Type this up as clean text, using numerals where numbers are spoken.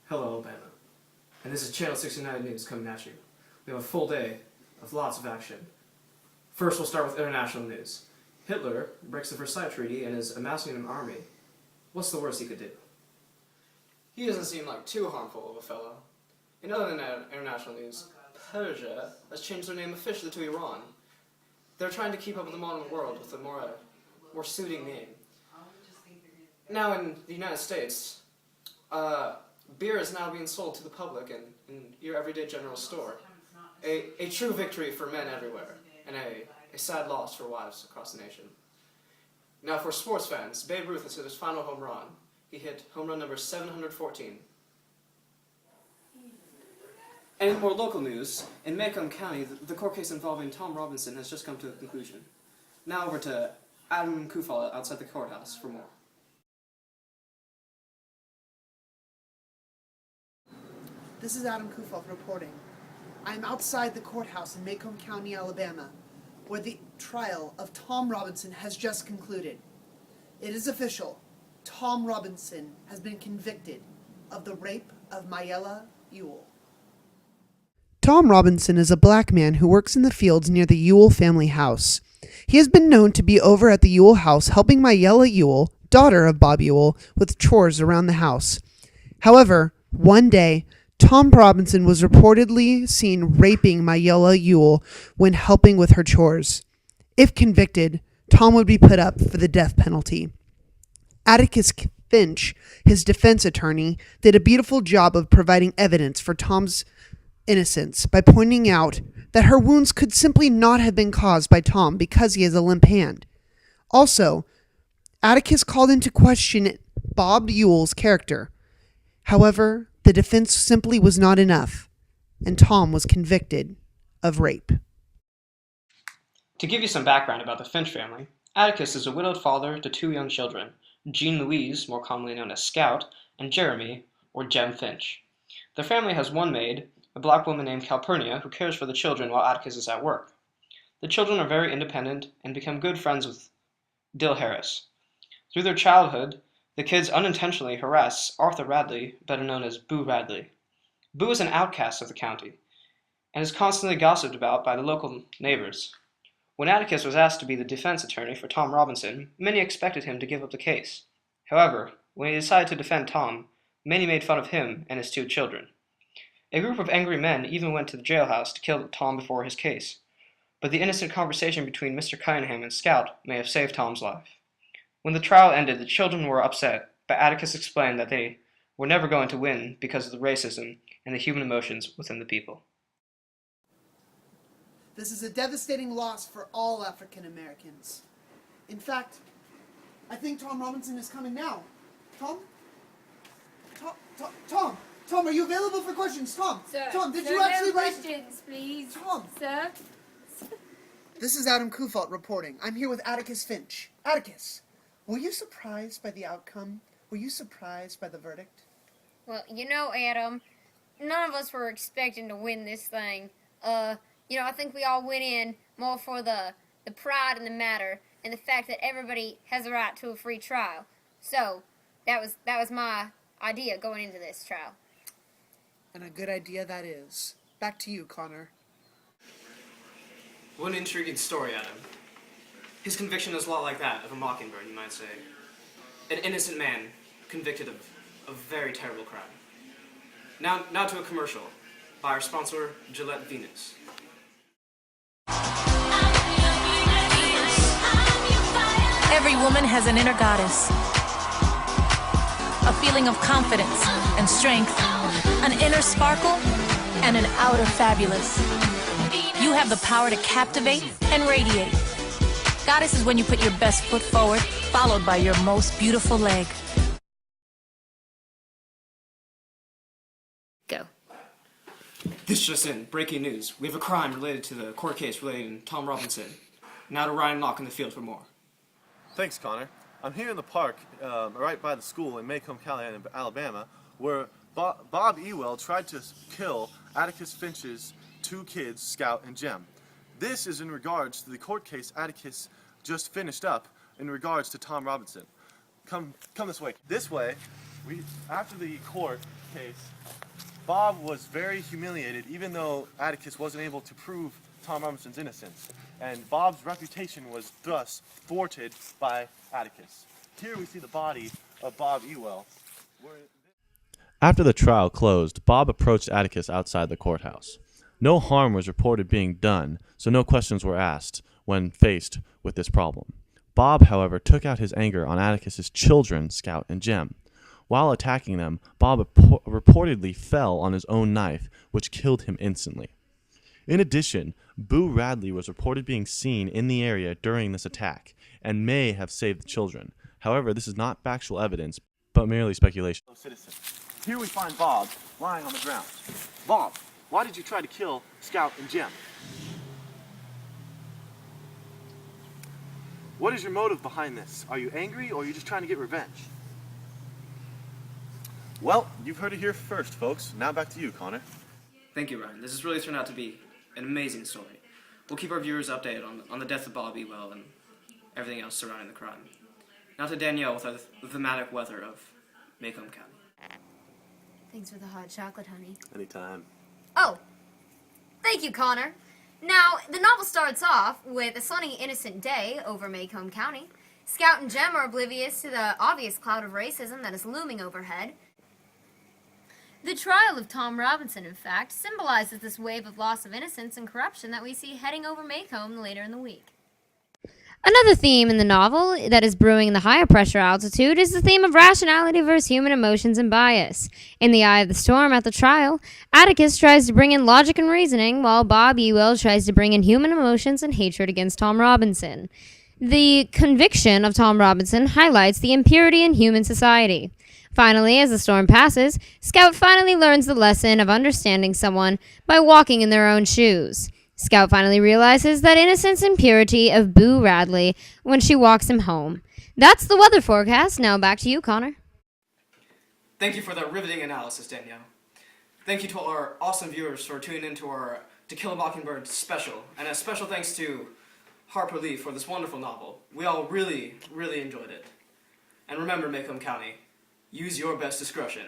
Hello, Alabama. And this is Channel 69 News coming at you. We have a full day of lots of action. First, we'll start with international news. Hitler breaks the Versailles Treaty and is amassing an army. What's the worst he could do? He doesn't seem like too harmful of a fellow. In other international news, Persia has changed their name officially to Iran. They're trying to keep up with the modern world with a more suiting name. Now in the United States, beer is now being sold to the public in your everyday general store. A true victory for men everywhere, and a sad loss for wives across the nation. Now for sports fans, Babe Ruth has hit his final home run. He hit home run number 714. And in more local news, in Macomb County, the court case involving Tom Robinson has just come to a conclusion. Now over to Adam Kufal outside the courthouse for more. This is Adam Kufal reporting. I am outside the courthouse in Macomb County, Alabama, where the trial of Tom Robinson has just concluded. It is official. Tom Robinson has been convicted of the rape of Mayella Ewell. Tom Robinson is a black man who works in the fields near the Ewell family house. He has been known to be over at the Ewell house helping Mayella Ewell, daughter of Bob Ewell, with chores around the house. However, one day, Tom Robinson was reportedly seen raping Mayella Ewell when helping with her chores. If convicted, Tom would be put up for the death penalty. Atticus Finch, his defense attorney, did a beautiful job of providing evidence for Tom's innocence by pointing out that her wounds could simply not have been caused by Tom because he has a limp hand. Also, Atticus called into question Bob Ewell's character. However, the defense simply was not enough, and Tom was convicted of rape. To give you some background about the Finch family, Atticus is a widowed father to two young children, Jean Louise, more commonly known as Scout, and Jeremy, or Jem Finch. The family has one maid, a black woman named Calpurnia, who cares for the children while Atticus is at work. The children are very independent and become good friends with Dill Harris. Through their childhood, the kids unintentionally harass Arthur Radley, better known as Boo Radley. Boo is an outcast of the county and is constantly gossiped about by the local neighbors. When Atticus was asked to be the defense attorney for Tom Robinson, many expected him to give up the case. However, when he decided to defend Tom, many made fun of him and his two children. A group of angry men even went to the jailhouse to kill Tom before his case, but the innocent conversation between Mr. Cunningham and Scout may have saved Tom's life. When the trial ended, the children were upset, but Atticus explained that they were never going to win because of the racism and the human emotions within the people. This is a devastating loss for all African Americans. In fact, I think Tom Robinson is coming now. Tom? Tom, are you available for questions? Tom, did you actually write... questions, please. Tom. Sir? This is Adam Kufalt reporting. I'm here with Atticus Finch. Atticus, were you surprised by the outcome? Were you surprised by the verdict? Well, Adam, none of us were expecting to win this thing. I think we all went in more for the pride in the matter and the fact that everybody has a right to a free trial. So, that was my idea going into this trial. And a good idea that is. Back to you, Connor. What an intriguing story, Adam. His conviction is a lot like that of a Mockingbird, you might say. An innocent man convicted of a very terrible crime. Now to a commercial by our sponsor, Gillette Venus. Every woman has an inner goddess, a feeling of confidence and strength, an inner sparkle, and an outer fabulous. You have the power to captivate and radiate. Goddess is when you put your best foot forward, followed by your most beautiful leg. Go. This just in, breaking news. We have a crime related to the court case relating to Tom Robinson. Now to Ryan Locke in the field for more. Thanks, Connor. I'm here in the park, right by the school in Macomb County, Alabama, where Bob Ewell tried to kill Atticus Finch's two kids, Scout and Jem. This is in regards to the court case Atticus just finished up in regards to Tom Robinson. Come this way. This way, After the court case, Bob was very humiliated, even though Atticus wasn't able to prove Tom Robinson's innocence. And Bob's reputation was thus thwarted by Atticus. Here we see the body of Bob Ewell. After the trial closed, Bob approached Atticus outside the courthouse. No harm was reported being done, so no questions were asked when faced with this problem. Bob, however, took out his anger on Atticus's children, Scout and Jem. While attacking them, Bob reportedly fell on his own knife, which killed him instantly. In addition, Boo Radley was reported being seen in the area during this attack and may have saved the children. However, this is not factual evidence, but merely speculation. Citizen. Here we find Bob lying on the ground. Bob, why did you try to kill Scout and Jem? What is your motive behind this? Are you angry or are you just trying to get revenge? Well, you've heard it here first, folks. Now back to you, Connor. Thank you, Ryan. This has really turned out to be an amazing story. We'll keep our viewers updated on the death of Bob Ewell and everything else surrounding the crime. Now to Danielle with the thematic weather of Macomb County. Thanks for the hot chocolate, honey. Anytime. Oh, thank you, Connor. Now, the novel starts off with a sunny, innocent day over Macomb County. Scout and Jem are oblivious to the obvious cloud of racism that is looming overhead. The trial of Tom Robinson, in fact, symbolizes this wave of loss of innocence and corruption that we see heading over Macomb later in the week. Another theme in the novel that is brewing in the higher pressure altitude is the theme of rationality versus human emotions and bias. In the eye of the storm at the trial, Atticus tries to bring in logic and reasoning, while Bob Ewell tries to bring in human emotions and hatred against Tom Robinson. The conviction of Tom Robinson highlights the impurity in human society. Finally, as the storm passes, Scout finally learns the lesson of understanding someone by walking in their own shoes. Scout finally realizes that innocence and purity of Boo Radley when she walks him home. That's the weather forecast. Now back to you, Connor. Thank you for that riveting analysis, Danielle. Thank you to all our awesome viewers for tuning in to our To Kill a Mockingbird special. And a special thanks to Harper Lee for this wonderful novel. We all really, really enjoyed it. And remember, Macomb County, use your best discretion